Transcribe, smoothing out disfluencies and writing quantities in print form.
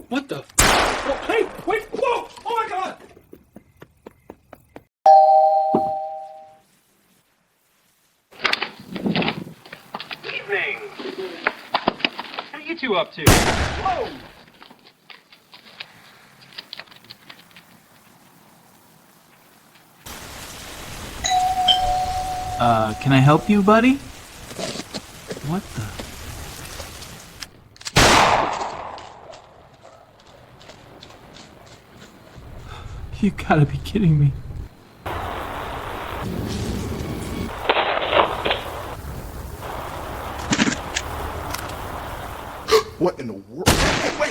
What the? Oh, hey, wait, whoa! Oh my god! Evening! What are you two up to? Whoa! Can I help you, buddy? What the? You gotta be kidding me. What in the world? Wait,